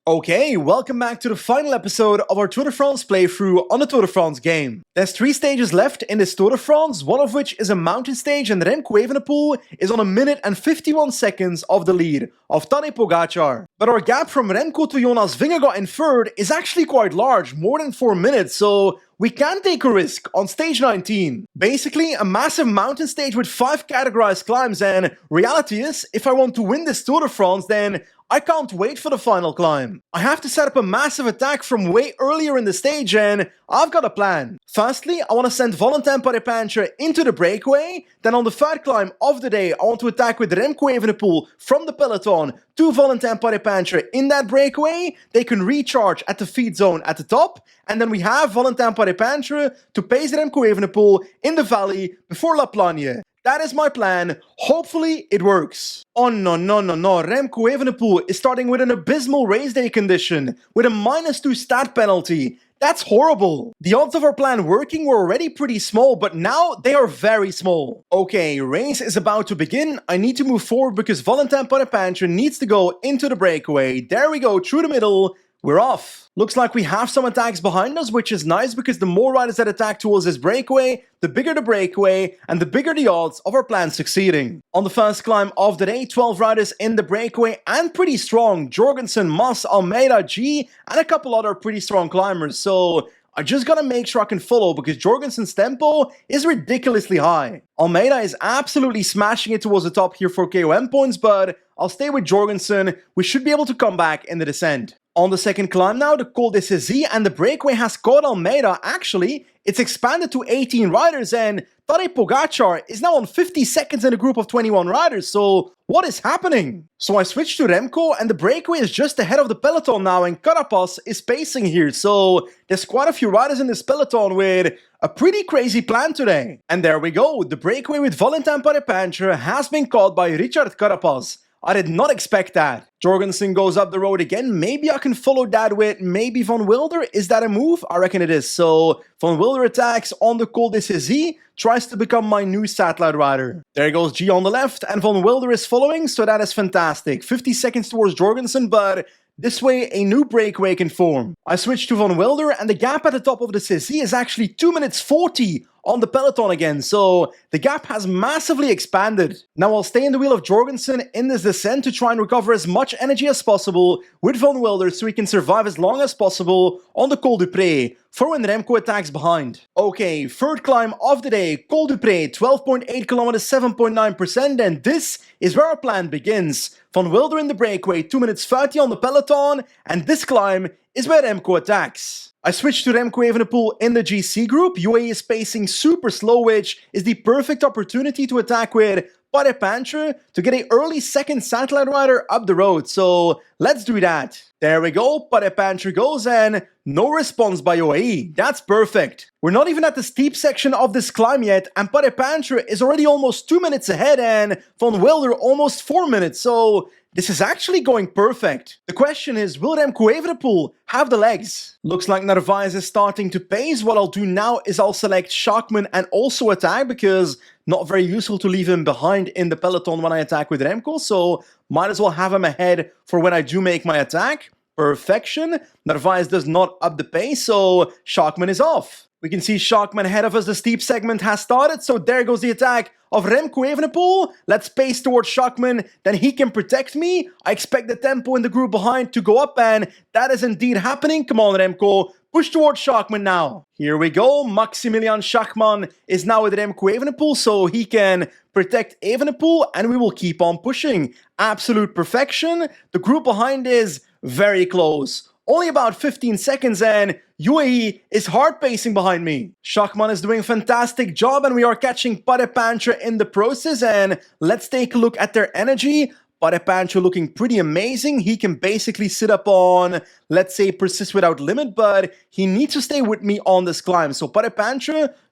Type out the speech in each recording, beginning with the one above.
Okay, welcome back to the final episode of our Tour de France playthrough on the Tour de France game. There's 3 stages left in this Tour de France, one of which is a mountain stage, and Remco Evenepoel is on 1 minute and 51 seconds of the lead of Tadej Pogačar. But our gap from Remco to Jonas Vingegaard in third is actually quite large, more than 4 minutes, so we can take a risk on stage 19. Basically, a massive mountain stage with 5 categorized climbs, and reality is, if I want to win this Tour de France, then I can't wait for the final climb. I have to set up a massive attack from way earlier in the stage, and I've got a plan. Firstly, I want to send Valentin Paris into the breakaway. Then on the third climb of the day, I want to attack with Remco Evenepoel from the peloton to Valentin Paris in that breakaway. They can recharge at the feed zone at the top. And then we have Valentin Paris to pace Remco Evenepoel in the valley before La Plagne. That is my plan. Hopefully it works. Oh no. Remco Evenepoel is starting with an abysmal race day condition with a -2 stat penalty. That's horrible. The odds of our plan working were already pretty small, but now they are very small. Okay, race is about to begin. I need to move forward because Valentin Paris needs to go into the breakaway. There we go, through the middle. We're off. Looks like we have some attacks behind us, which is nice because the more riders that attack towards this breakaway, the bigger the breakaway and the bigger the odds of our plan succeeding. On the first climb of the day, 12 riders in the breakaway and pretty strong. Jorgensen, Mas, Almeida, G, and a couple other pretty strong climbers. So I just gotta make sure I can follow because Jorgensen's tempo is ridiculously high. Almeida is absolutely smashing it towards the top here for KOM points, but I'll stay with Jorgensen. We should be able to come back in the descent. On the second climb now, the Col de Cézanne, and the breakaway has caught Almeida. Actually, it's expanded to 18 riders, and Tadej Pogačar is now on 50 seconds in a group of 21 riders, so what is happening? So I switched to Remco, and the breakaway is just ahead of the peloton now, and Carapaz is pacing here, so there's quite a few riders in this peloton with a pretty crazy plan today. And there we go, the breakaway with Valentin Paris has been caught by Richard Carapaz. I did not expect that. Jorgensen goes up the road again. Maybe I can follow that with maybe Van Wilder. Is that a move? I reckon it is. So Van Wilder attacks on the Col de Cézanne, tries to become my new satellite rider. There goes G on the left and Van Wilder is following, so that is fantastic. 50 seconds towards Jorgensen, but this way a new breakaway can form. I switch to Van Wilder and the gap at the top of the Cézanne is actually 2 minutes 40 on the peloton again, so the gap has massively expanded. Now I'll stay in the wheel of Jorgensen in this descent to try and recover as much energy as possible with Van Wilder so he can survive as long as possible on the Col du Pré for when Remco attacks behind. Okay, third climb of the day, Col du Pré, 12.8 kilometers, 7.9%, and this is where our plan begins. Van Wilder in the breakaway, 2 minutes 30 on the peloton, and this climb is where Remco attacks. I switched to Remco Evenepoel in the GC group. UAE is pacing super slow, which is the perfect opportunity to attack with Paris to get an early second satellite rider up the road. So let's do that. There we go, Paris goes and no response by UAE. That's perfect. We're not even at the steep section of this climb yet, and Paris is already almost 2 minutes ahead and Van Wilder almost 4 minutes. So this is actually going perfect. The question is, will Remco Evenepoel have the legs? Looks like Narvaez is starting to pace. What I'll do now is I'll select Schachmann and also attack because not very useful to leave him behind in the peloton when I attack with Remco. So might as well have him ahead for when I do make my attack. Perfection. Narvaez does not up the pace, so Schachmann is off. We can see Schachmann ahead of us. The steep segment has started, so there goes the attack of Remco Evenepoel. Let's pace towards Schachmann, then he can protect me. I expect the tempo in the group behind to go up, and that is indeed happening. Come on, Remco. Push towards Schachmann now. Here we go. Maximilian Schachmann is now with Remco Evenepoel, so he can protect Evenepoel, and we will keep on pushing. Absolute perfection. The group behind is very close. Only about 15 seconds and UAE is hard pacing behind me. Schachmann is doing a fantastic job and we are catching Paris in the process, and let's take a look at their energy. Paris looking pretty amazing. He can basically sit up on, let's say, persist without limit, but he needs to stay with me on this climb. So Paris,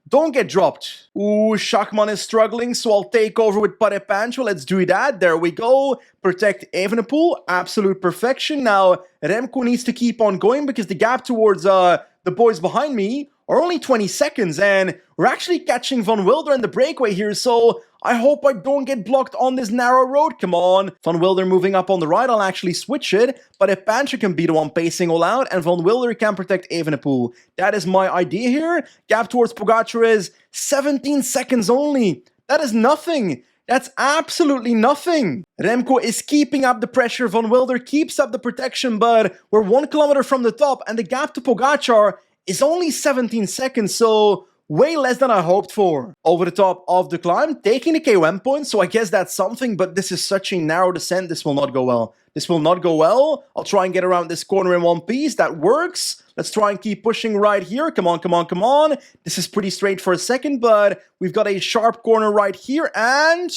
don't get dropped. Ooh, Schachmann is struggling, so I'll take over with Paris. Let's do that. There we go. Protect Evenepoel. Absolute perfection. Now, Remco needs to keep on going because the gap towards the boys behind me are only 20 seconds, and we're actually catching Van Wilder in the breakaway here, so I hope I don't get blocked on this narrow road. Come on. Van Wilder moving up on the right. I'll actually switch it. But if Pancher can be the one pacing all out and Van Wilder can protect Evenepoel. That is my idea here. Gap towards Pogačar is 17 seconds only. That is nothing. That's absolutely nothing. Remco is keeping up the pressure. Van Wilder keeps up the protection, but we're 1 kilometer from the top and the gap to Pogačar is only 17 seconds, so way less than I hoped for. Over the top of the climb, taking the KOM point, so I guess that's something, but this is such a narrow descent, this will not go well. This will not go well. I'll try and get around this corner in one piece. That works. Let's try and keep pushing right here. Come on, come on, come on. This is pretty straight for a second, but we've got a sharp corner right here, and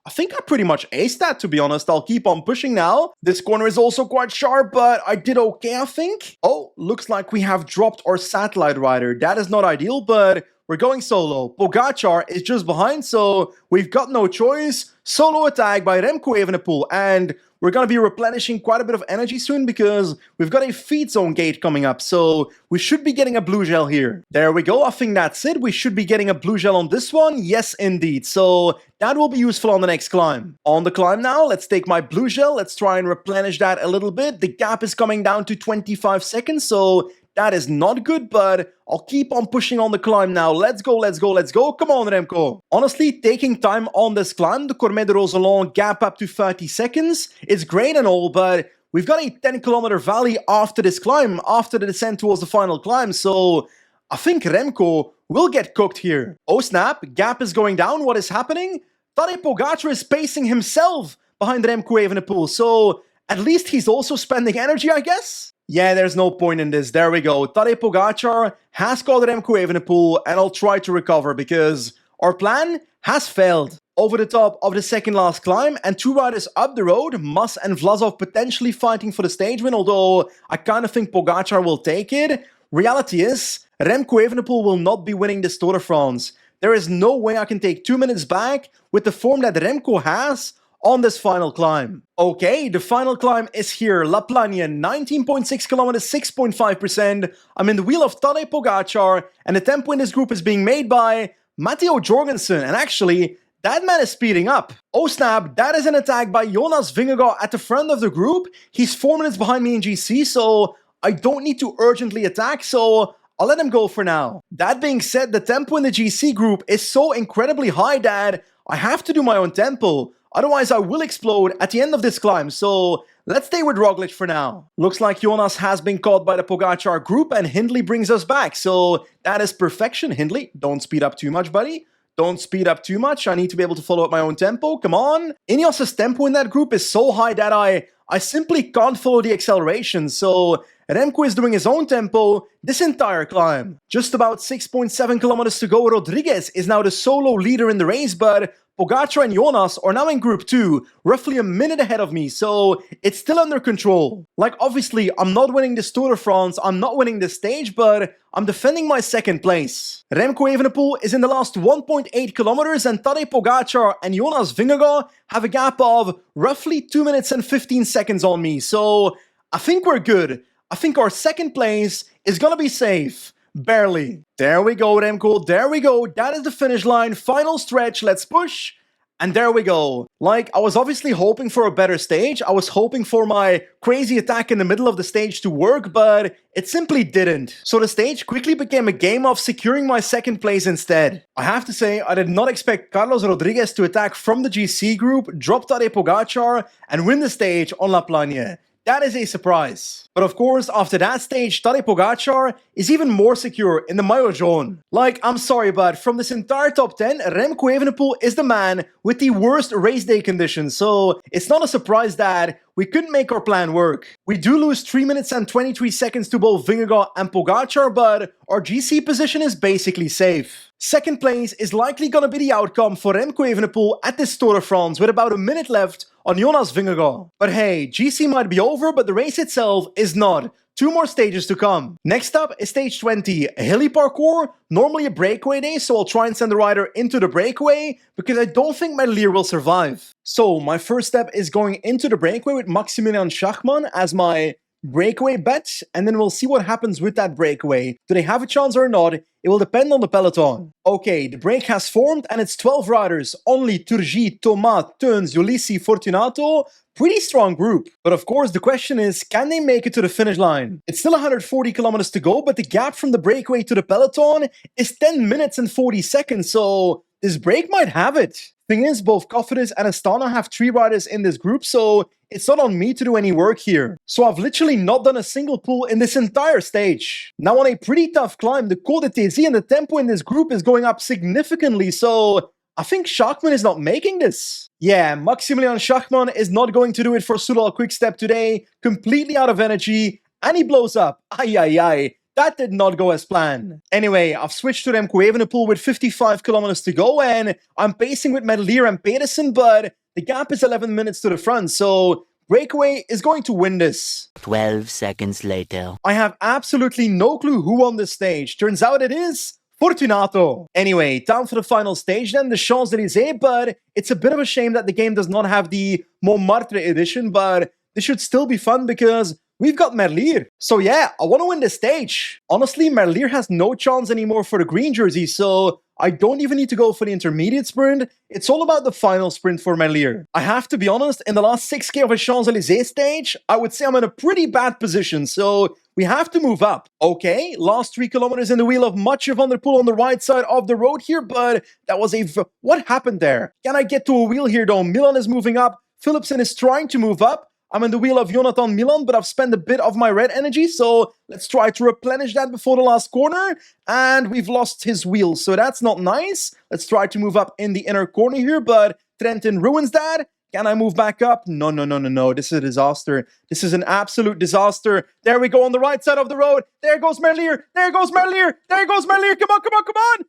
I think I pretty much aced that, to be honest. I'll keep on pushing now. This corner is also quite sharp, but I did okay, I think. Oh, looks like we have dropped our satellite rider. That is not ideal, but we're going solo. Pogačar is just behind, so we've got no choice. Solo attack by Remco Evenepoel, and we're going to be replenishing quite a bit of energy soon because we've got a feed zone gate coming up, so we should be getting a blue gel here. There we go, I think that's it. We should be getting a blue gel on this one. Yes, indeed. So that will be useful on the next climb. On the climb now, let's take my blue gel. Let's try and replenish that a little bit. The gap is coming down to 25 seconds, so that is not good, but I'll keep on pushing on the climb now. Let's go, let's go, let's go. Come on, Remco. Honestly, taking time on this climb, the Cormet de Roselon gap up to 30 seconds. It's great and all, but we've got a 10-kilometer valley after this climb, after the descent towards the final climb, so I think Remco will get cooked here. Oh snap, gap is going down. What is happening? Tadej Pogačar is pacing himself behind Remco Evenepoel, so at least he's also spending energy, I guess? Yeah, there's no point in this. There we go. Tadej Pogačar has caught Remco Evenepoel, and I'll try to recover because our plan has failed. Over the top of the second last climb, and 2 riders up the road, Mas and Vlasov potentially fighting for the stage win, although I kind of think Pogačar will take it. Reality is, Remco Evenepoel will not be winning this Tour de France. There is no way I can take 2 minutes back with the form that Remco has on this final climb. Okay, the final climb is here. La Plagne, 19.6 kilometers, 6.5%. I'm in the wheel of Tadej Pogačar, and the tempo in this group is being made by Matteo Jorgensen, and actually, that man is speeding up. Oh snap, that is an attack by Jonas Vingegaard at the front of the group. He's 4 minutes behind me in GC, so I don't need to urgently attack, so I'll let him go for now. That being said, the tempo in the GC group is so incredibly high that I have to do my own tempo. Otherwise, I will explode at the end of this climb, so let's stay with Roglic for now. Looks like Jonas has been caught by the Pogačar group, and Hindley brings us back, so that is perfection. Hindley, don't speed up too much, buddy. Don't speed up too much. I need to be able to follow at my own tempo. Come on. Ineos's tempo in that group is so high that I simply can't follow the acceleration, so Remco is doing his own tempo this entire climb. Just about 6.7 kilometers to go. Rodriguez is now the solo leader in the race, but Pogačar and Jonas are now in Group 2, roughly a minute ahead of me, so it's still under control. Like, obviously, I'm not winning this Tour de France, I'm not winning this stage, but I'm defending my second place. Remco Evenepoel is in the last 1.8 kilometers, and Tadej Pogačar and Jonas Vingegaard have a gap of roughly 2 minutes and 15 seconds on me, so I think we're good. I think our second place is gonna be safe. Barely. There we go, Remco. There we go. That is the finish line. Final stretch. Let's push. And there we go. Like, I was obviously hoping for a better stage. I was hoping for my crazy attack in the middle of the stage to work, but it simply didn't. So the stage quickly became a game of securing my second place instead. I have to say, I did not expect Carlos Rodriguez to attack from the GC group, drop Tadej Pogačar, and win the stage on La Plagne. That is a surprise. But of course, after that stage, Tadej Pogačar is even more secure in the Maillot Jaune. Like, I'm sorry, but from this entire top 10, Remco Evenepoel is the man with the worst race day conditions, so it's not a surprise that we couldn't make our plan work. We do lose 3 minutes and 23 seconds to both Vingegaard and Pogačar, but our GC position is basically safe. Second place is likely gonna be the outcome for Remco Evenepoel at this Tour de France with about a minute left on Jonas Vingegaard. But hey, GC might be over, but the race itself is not. 2 more stages to come. Next up is stage 20, a hilly parkour, normally a breakaway day, so I'll try and send the rider into the breakaway because I don't think my Lear will survive. So my first step is going into the breakaway with Maximilian Schachmann as my breakaway bet, and then we'll see what happens with that breakaway. Do they have a chance or not? It will depend on the peloton. Okay, the break has formed and it's 12 riders. Only Turgi, Thomas, Teuns, Ulissi, Fortunato. Pretty strong group. But of course, the question is, can they make it to the finish line? It's still 140 kilometers to go, but the gap from the breakaway to the peloton is 10 minutes and 40 seconds, so this break might have it. Thing is, both Cofidis and Astana have 3 riders in this group, so it's not on me to do any work here. So I've literally not done a single pull in this entire stage. Now on a pretty tough climb, the Col de Tézy and the tempo in this group is going up significantly, so I think Schachmann is not making this. Yeah, Maximilian Schachmann is not going to do it for Soudal Quickstep today. Completely out of energy, and he blows up. Ay, ay, ay. That did not go as planned. Anyway, I've switched to Remco Evenepoel with 55 kilometers to go, and I'm pacing with Merlier and Pedersen, but the gap is 11 minutes to the front, so breakaway is going to win this. 12 seconds later. I have absolutely no clue who won this stage. Turns out it is Fortunato. Anyway, time for the final stage then, the Champs-Élysées, but it's a bit of a shame that the game does not have the Montmartre edition, but this should still be fun because we've got Merlier. So yeah, I want to win this stage. Honestly, Merlier has no chance anymore for the green jersey, so I don't even need to go for the intermediate sprint. It's all about the final sprint for Merlier. I have to be honest, in the last 6k of a Champs-Élysées stage, I would say I'm in a pretty bad position, so we have to move up. Okay, last 3 kilometers in the wheel of Mathieu van der Poel on the right side of the road here, but that was what happened there? Can I get to a wheel here though? Milan is moving up. Philipsen is trying to move up. I'm in the wheel of Jonathan Milan, but I've spent a bit of my red energy, so let's try to replenish that before the last corner. And we've lost his wheel, so that's not nice. Let's try to move up in the inner corner here, but Trentin ruins that. Can I move back up? No, no, no, no, no. This is a disaster. This is an absolute disaster. There we go on the right side of the road. There goes Merlier. There goes Merlier. There goes Merlier. Come on, come on, come on.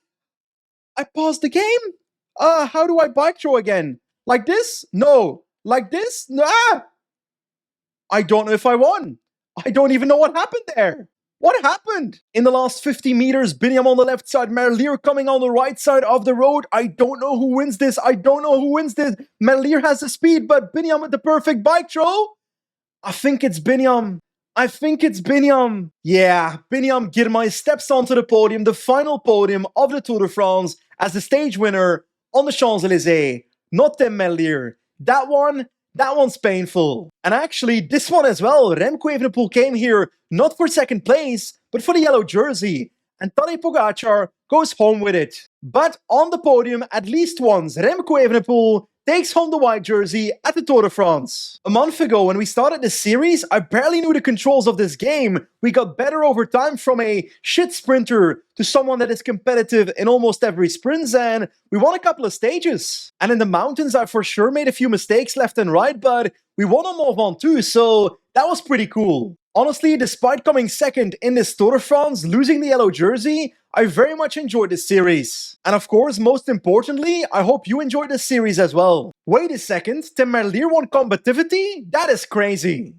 I paused the game. How do I bike throw again? Like this? No. Like this? Nah. I don't know if I won. I don't even know what happened there. What happened? In the last 50 meters, Biniam on the left side, Merlier coming on the right side of the road. I don't know who wins this. I don't know who wins this. Merlier has the speed, but Biniam with the perfect bike throw. I think it's Biniam. I think it's Biniam. Yeah, Biniam Girmay steps onto the podium, the final podium of the Tour de France as the stage winner on the Champs-Élysées. Not Tim Merlier. That one's painful. And actually, this one as well. Remco Evenepoel came here not for second place, but for the yellow jersey. And Tadej Pogačar goes home with it. But on the podium, at least once, Remco Evenepoel takes home the white jersey at the Tour de France. A month ago, when we started this series, I barely knew the controls of this game. We got better over time from a shit sprinter to someone that is competitive in almost every sprint, and we won a couple of stages. And in the mountains, I for sure made a few mistakes left and right, but we won on Mont Ventoux too, so that was pretty cool. Honestly, despite coming second in this Tour de France, losing the yellow jersey, I very much enjoyed this series. And of course, most importantly, I hope you enjoyed this series as well. Wait a second, Tim Merlier won combativity? That is crazy.